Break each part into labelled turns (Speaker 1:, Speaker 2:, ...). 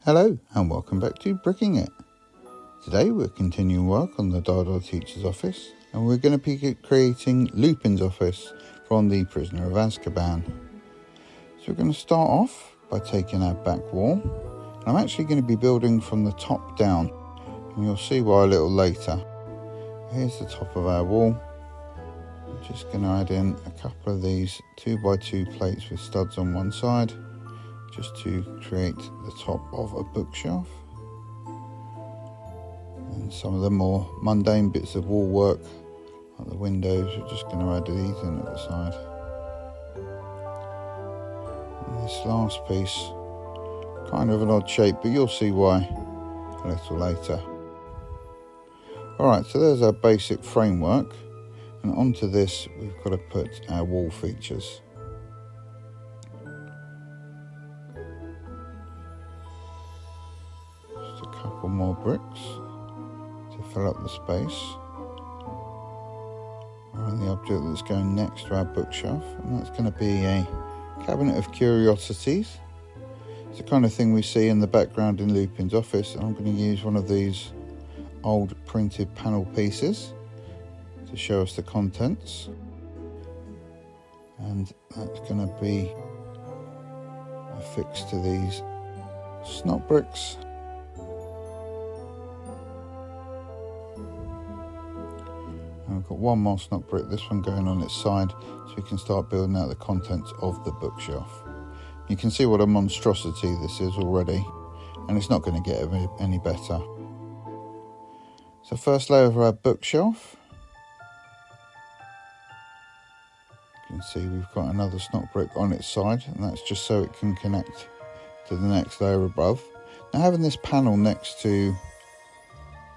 Speaker 1: Hello and welcome back to Bricking It. Today we're continuing work on the Dada teacher's office and we're going to be creating Lupin's office from the Prisoner of Azkaban. So we're going to start off by taking our back wall. I'm actually going to be building from the top down and you'll see why a little later. Here's the top of our wall. I'm just going to add in a couple of these 2x2 plates with studs on one side, just to create the top of a bookshelf. And some of the more mundane bits of wall work, like the windows, we're just going to add these in at the side. And this last piece, kind of an odd shape, but you'll see why a little later. Alright, so there's our basic framework, and onto this we've got to put our wall features. Couple more bricks to fill up the space around the object that's going next to our bookshelf, and that's going to be a cabinet of curiosities. It's the kind of thing we see in the background in Lupin's office, and I'm going to use one of these old printed panel pieces to show us the contents, and that's going to be affixed to these snot bricks. And we've got one more snot brick, this one going on its side, so we can start building out the contents of the bookshelf. You can see what a monstrosity this is already, and it's not going to get any better. So first layer of our bookshelf, you can see we've got another snot brick on its side, and that's just so it can connect to the next layer above. Now having this panel next to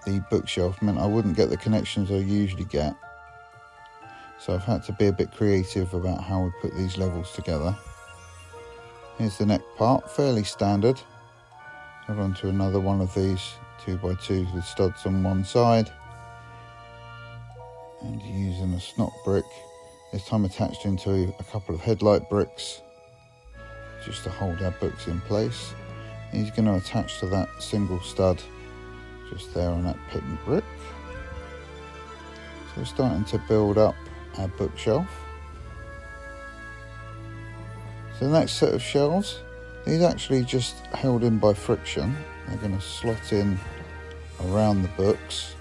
Speaker 1: the bookshelf meant I wouldn't get the connections I usually get, so I've had to be a bit creative about how we put these levels together. Here's the neck part, fairly standard. I've gone to another one of these 2x2s with studs on one side, and using a snot brick, this time attached into a couple of headlight bricks just to hold our books in place. He's going to attach to that single stud just there on that pink brick. So we're starting to build up our bookshelf. So the next set of shelves, these actually just held in by friction. They're going to slot in around the books.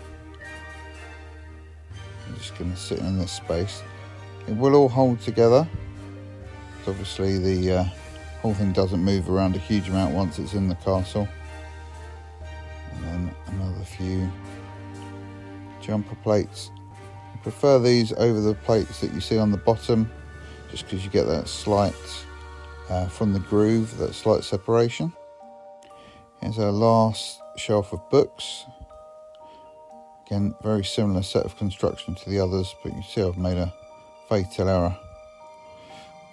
Speaker 1: They're just going to sit in this space. It will all hold together. So obviously the whole thing doesn't move around a huge amount once it's in the castle. And then another few jumper plates. I prefer these over the plates that you see on the bottom, just because you get that slight, from the groove, that slight separation. Here's our last shelf of books. Again, very similar set of construction to the others, but you see I've made a fatal error.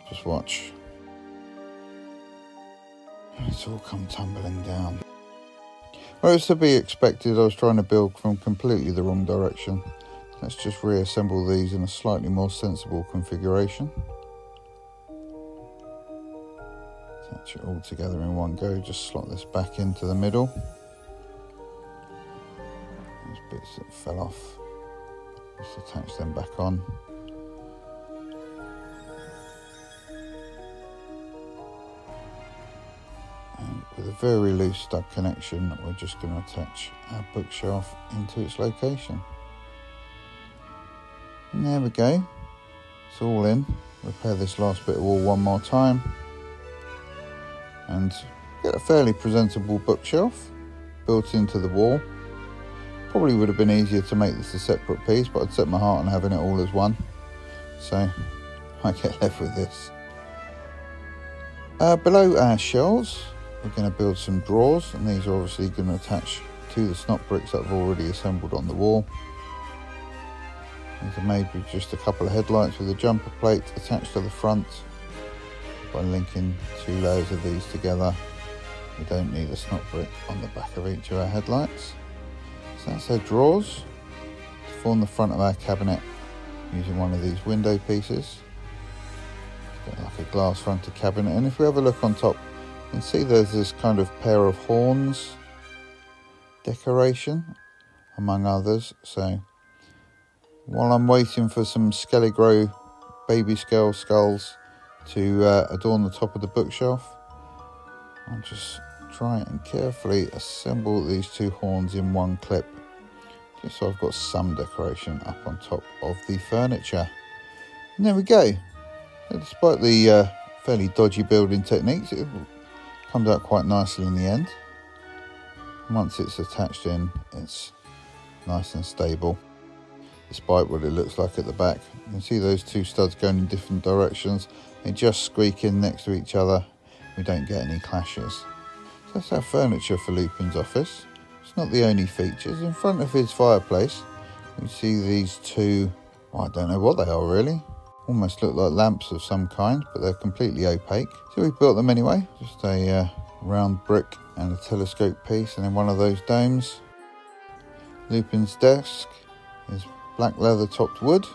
Speaker 1: Just watch. It's all come tumbling down. Well, it's to be expected. I was trying to build from completely the wrong direction. Let's just reassemble these in a slightly more sensible configuration. Attach it all together in one go. Just slot this back into the middle. Those bits that fell off, just attach them back on. With a very loose stud connection, we're just going to attach our bookshelf into its location. And there we go, it's all in. Repair this last bit of wall one more time and get a fairly presentable bookshelf built into the wall. Probably would have been easier to make this a separate piece, but I'd set my heart on having it all as one, so I get left with this. Below our shelves, we're going to build some drawers, and these are obviously going to attach to the snot bricks that I've already assembled on the wall. These are made with just a couple of headlights with a jumper plate attached to the front. By linking two layers of these together, we don't need a snot brick on the back of each of our headlights. So that's our drawers to form the front of our cabinet using one of these window pieces. Get like a glass fronted cabinet, and if we have a look on top, can see there's this kind of pair of horns decoration, among others. So while I'm waiting for some Skelligro baby scale skulls to adorn the top of the bookshelf, I'll just try and carefully assemble these two horns in one clip, just so I've got some decoration up on top of the furniture. And there we go. So despite the fairly dodgy building techniques, it comes out quite nicely in the end. Once it's attached in, it's nice and stable, despite what it looks like at the back. You can see those two studs going in different directions. They just squeak in next to each other. We don't get any clashes. So that's our furniture for Lupin's office. It's not the only features. In front of his fireplace, you see these two, well, I don't know what they are really. Almost look like lamps of some kind, but they're completely opaque. So we built them anyway. Just a round brick and a telescope piece, and then one of those domes. Lupin's desk is black leather topped wood.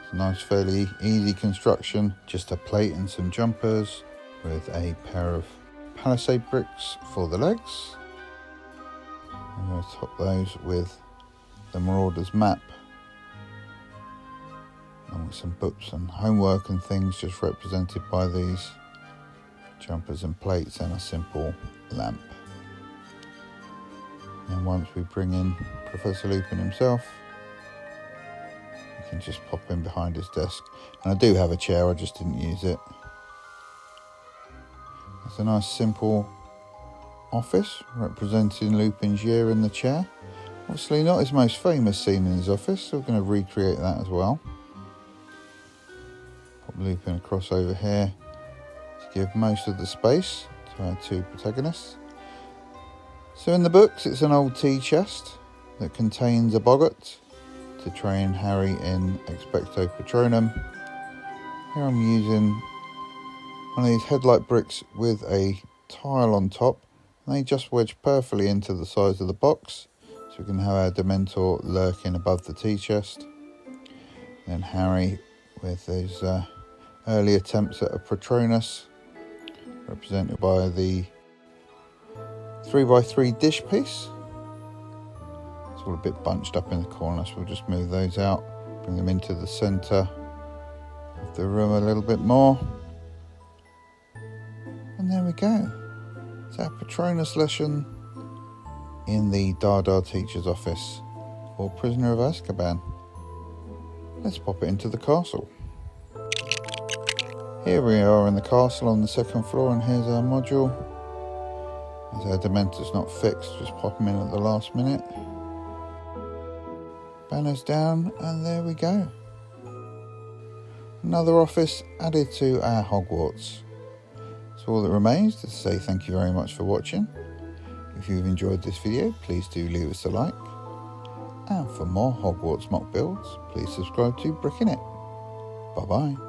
Speaker 1: It's a nice, fairly easy construction. Just a plate and some jumpers with a pair of palisade bricks for the legs. I'm going to top those with the Marauder's map, along with some books and homework and things just represented by these jumpers and plates, and a simple lamp. And once we bring in Professor Lupin himself, we can just pop in behind his desk. And I do have a chair, I just didn't use it. It's a nice simple office representing Lupin's year in the chair. Obviously not his most famous scene in his office, so we're going to recreate that as well. Pop Lupin across over here to give most of the space to our two protagonists. So in the books, it's an old tea chest that contains a boggart to train Harry in Expecto Patronum. Here I'm using one of these headlight bricks with a tile on top, and they just wedge perfectly into the size of the box, so we can have our Dementor lurking above the tea chest. Then Harry with his early attempts at a Patronus, represented by the 3x3 dish piece. It's all a bit bunched up in the corner, so we'll just move those out, bring them into the centre of the room a little bit more. And there we go. It's our Patronus lesson in the Dada teacher's office for Prisoner of Azkaban. Let's pop it into the castle. Here we are in the castle on the second floor, and here's our module. As our Dementor's not fixed, just pop them in at the last minute. Banners down, and there we go. Another office added to our Hogwarts. So all that remains is to say thank you very much for watching. If you've enjoyed this video, please do leave us a like. And for more Hogwarts mock builds, please subscribe to Brick In It. Bye bye.